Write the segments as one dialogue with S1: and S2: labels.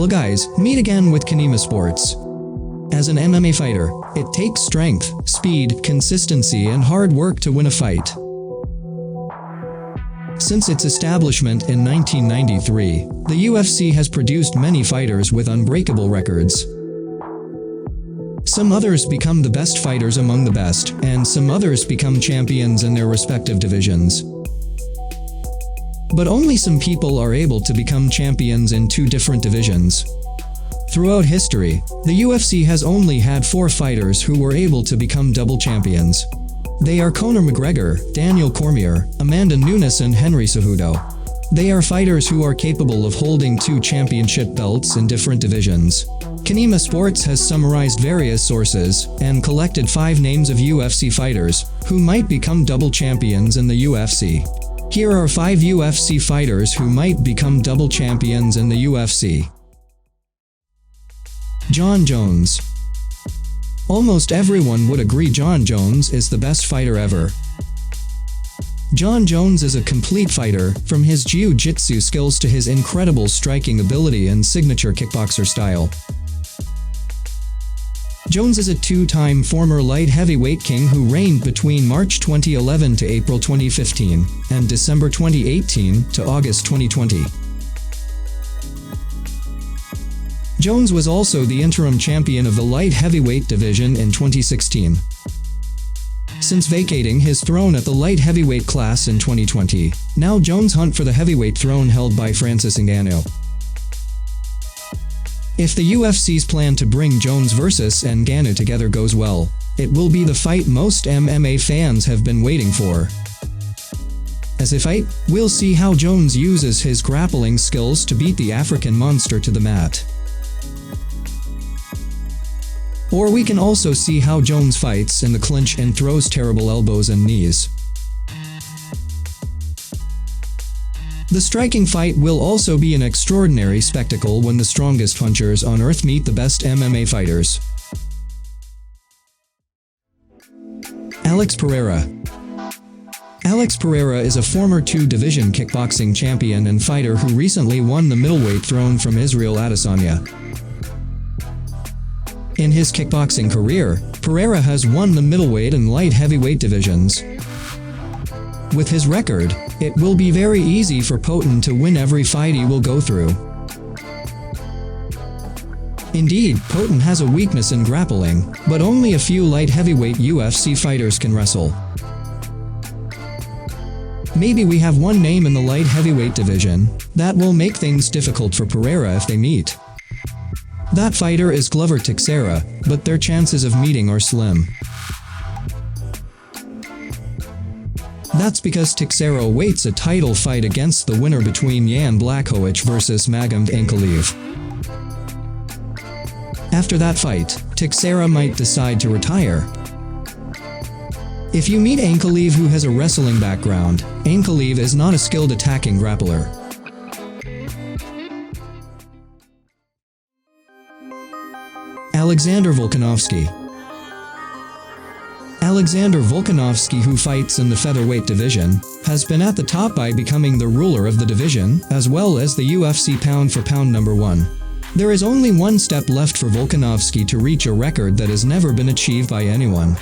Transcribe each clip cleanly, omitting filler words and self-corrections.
S1: Well guys, meet again with Qinima Sports. As an MMA fighter, it takes strength, speed, consistency and hard work to win a fight. Since its establishment in 1993, the UFC has produced many fighters with unbreakable records. Some others become the best fighters among the best, and some others become champions in their respective divisions. But only some people are able to become champions in two different divisions. Throughout history, the UFC has only had 4 fighters who were able to become double champions. They are Conor McGregor, Daniel Cormier, Amanda Nunes and Henry Cejudo. They are fighters who are capable of holding 2 championship belts in different divisions. Qinima Sports has summarized various sources and collected 5 names of UFC fighters who might become double champions in the UFC. Here are 5 UFC fighters who might become double champions in the UFC. Jon Jones. Almost everyone would agree Jon Jones is the best fighter ever. Jon Jones is a complete fighter, from his jiu-jitsu skills to his incredible striking ability and signature kickboxer style. Jones is a 2-time former light heavyweight king who reigned between March 2011 to April 2015, and December 2018 to August 2020. Jones was also the interim champion of the light heavyweight division in 2016. Since vacating his throne at the light heavyweight class in 2020, now Jones hunt for the heavyweight throne held by Francis Ngannou. If the UFC's plan to bring Jones vs Ngannou together goes well, it will be the fight most MMA fans have been waiting for. As a fight, we'll see how Jones uses his grappling skills to beat the African monster to the mat. Or we can also see how Jones fights in the clinch and throws terrible elbows and knees. The striking fight will also be an extraordinary spectacle when the strongest punchers on earth meet the best MMA fighters. Alex Pereira. Alex Pereira is a former 2-division kickboxing champion and fighter who recently won the middleweight throne from Israel Adesanya. In his kickboxing career, Pereira has won the middleweight and light heavyweight divisions. With his record, it will be very easy for Poten to win every fight he will go through. Indeed, Poten has a weakness in grappling, but only a few light heavyweight UFC fighters can wrestle. Maybe we have one name in the light heavyweight division that will make things difficult for Pereira if they meet. That fighter is Glover Teixeira, but their chances of meeting are slim. That's because Teixeira awaits a title fight against the winner between Jan Blachowicz vs Magomed Ankalaev. After that fight, Teixeira might decide to retire. If you meet Ankalaev, who has a wrestling background, Ankalaev is not a skilled attacking grappler. Alexander Volkanovski. Alexander Volkanovski, who fights in the featherweight division, has been at the top by becoming the ruler of the division, as well as the UFC pound-for-pound #1. There is only one step left for Volkanovski to reach a record that has never been achieved by anyone.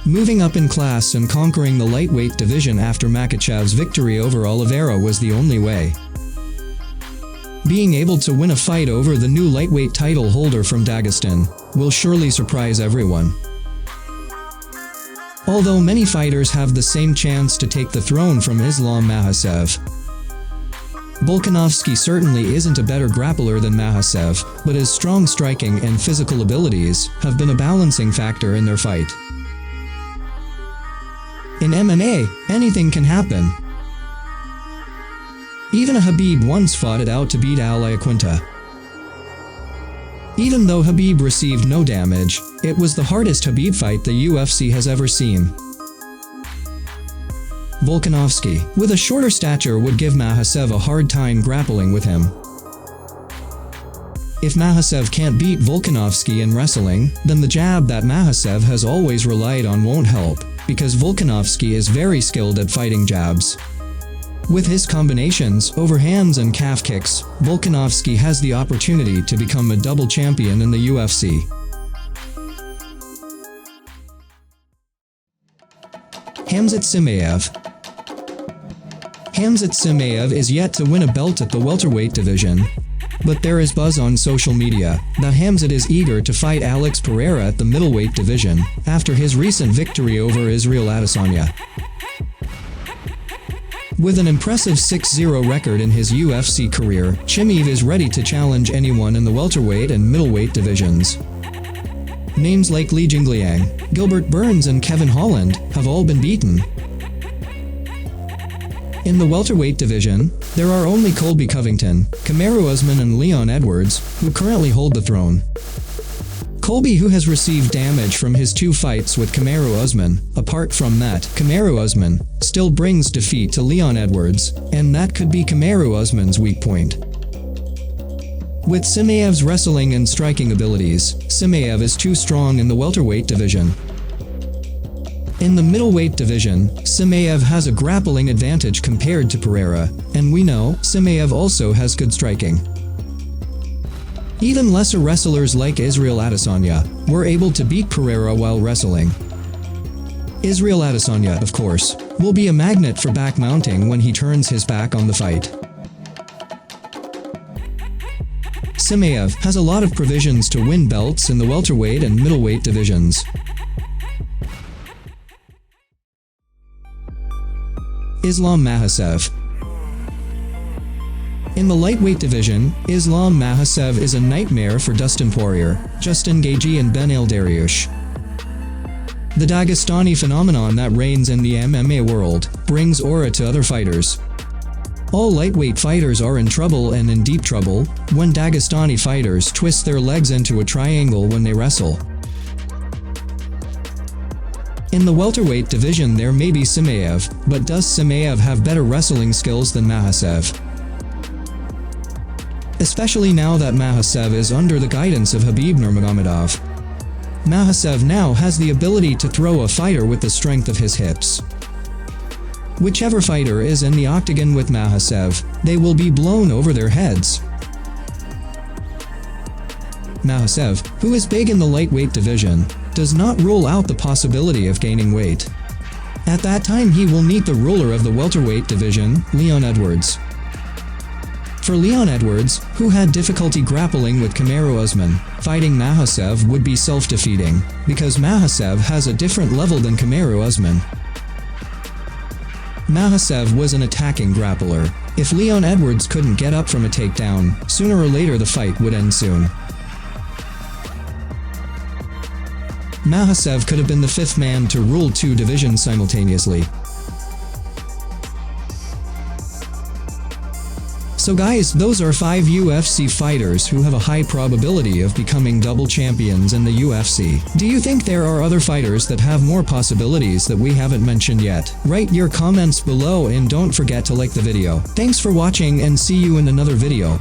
S1: Moving up in class and conquering the lightweight division after Makhachev's victory over Oliveira was the only way. Being able to win a fight over the new lightweight title holder from Dagestan will surely surprise everyone. Although many fighters have the same chance to take the throne from Islam Makhachev, Volkanovski certainly isn't a better grappler than Makhachev, but his strong striking and physical abilities have been a balancing factor in their fight. In MMA, anything can happen. Even a Khabib once fought it out to beat Al Iaquinta. Even though Khabib received no damage, it was the hardest Khabib fight the UFC has ever seen. Volkanovski, with a shorter stature, would give Makhachev a hard time grappling with him. If Makhachev can't beat Volkanovski in wrestling, then the jab that Makhachev has always relied on won't help, because Volkanovski is very skilled at fighting jabs. With his combinations, overhands and calf kicks, Volkanovski has the opportunity to become a double champion in the UFC. Khamzat Chimaev. Khamzat Chimaev is yet to win a belt at the welterweight division. But there is buzz on social media that Khamzat is eager to fight Alex Pereira at the middleweight division after his recent victory over Israel Adesanya. With an impressive 6-0 record in his UFC career, Chimaev is ready to challenge anyone in the welterweight and middleweight divisions. Names like Li Jingliang, Gilbert Burns and Kevin Holland have all been beaten. In the welterweight division, there are only Colby Covington, Kamaru Usman and Leon Edwards, who currently hold the throne. Colby, who has received damage from his 2 fights with Kamaru Usman, apart from that, Kamaru Usman still brings defeat to Leon Edwards, and that could be Kamaru Usman's weak point. With Chimaev's wrestling and striking abilities, Chimaev is too strong in the welterweight division. In the middleweight division, Chimaev has a grappling advantage compared to Pereira, and we know Chimaev also has good striking. Even lesser wrestlers like Israel Adesanya were able to beat Pereira while wrestling. Israel Adesanya, of course, will be a magnet for back mounting when he turns his back on the fight. Chimaev has a lot of provisions to win belts in the welterweight and middleweight divisions. Islam Makhachev. In the lightweight division, Islam Makhachev is a nightmare for Dustin Poirier, Justin Gaethje and Beneil Dariush. The Dagestani phenomenon that reigns in the MMA world brings aura to other fighters. All lightweight fighters are in trouble and in deep trouble when Dagestani fighters twist their legs into a triangle when they wrestle. In the welterweight division there may be Chimaev, but does Chimaev have better wrestling skills than Makhachev? Especially now that Makhachev is under the guidance of Khabib Nurmagomedov. Makhachev now has the ability to throw a fighter with the strength of his hips. Whichever fighter is in the octagon with Makhachev, they will be blown over their heads. Makhachev, who is big in the lightweight division, does not rule out the possibility of gaining weight. At that time he will meet the ruler of the welterweight division, Leon Edwards. For Leon Edwards, who had difficulty grappling with Kamaru Usman, fighting Makhachev would be self-defeating, because Makhachev has a different level than Kamaru Usman. Makhachev was an attacking grappler. If Leon Edwards couldn't get up from a takedown, sooner or later the fight would end soon. Makhachev could have been the 5th man to rule 2 divisions simultaneously. So guys, those are 5 UFC fighters who have a high probability of becoming double champions in the UFC. Do you think there are other fighters that have more possibilities that we haven't mentioned yet? Write your comments below and don't forget to like the video. Thanks for watching and see you in another video.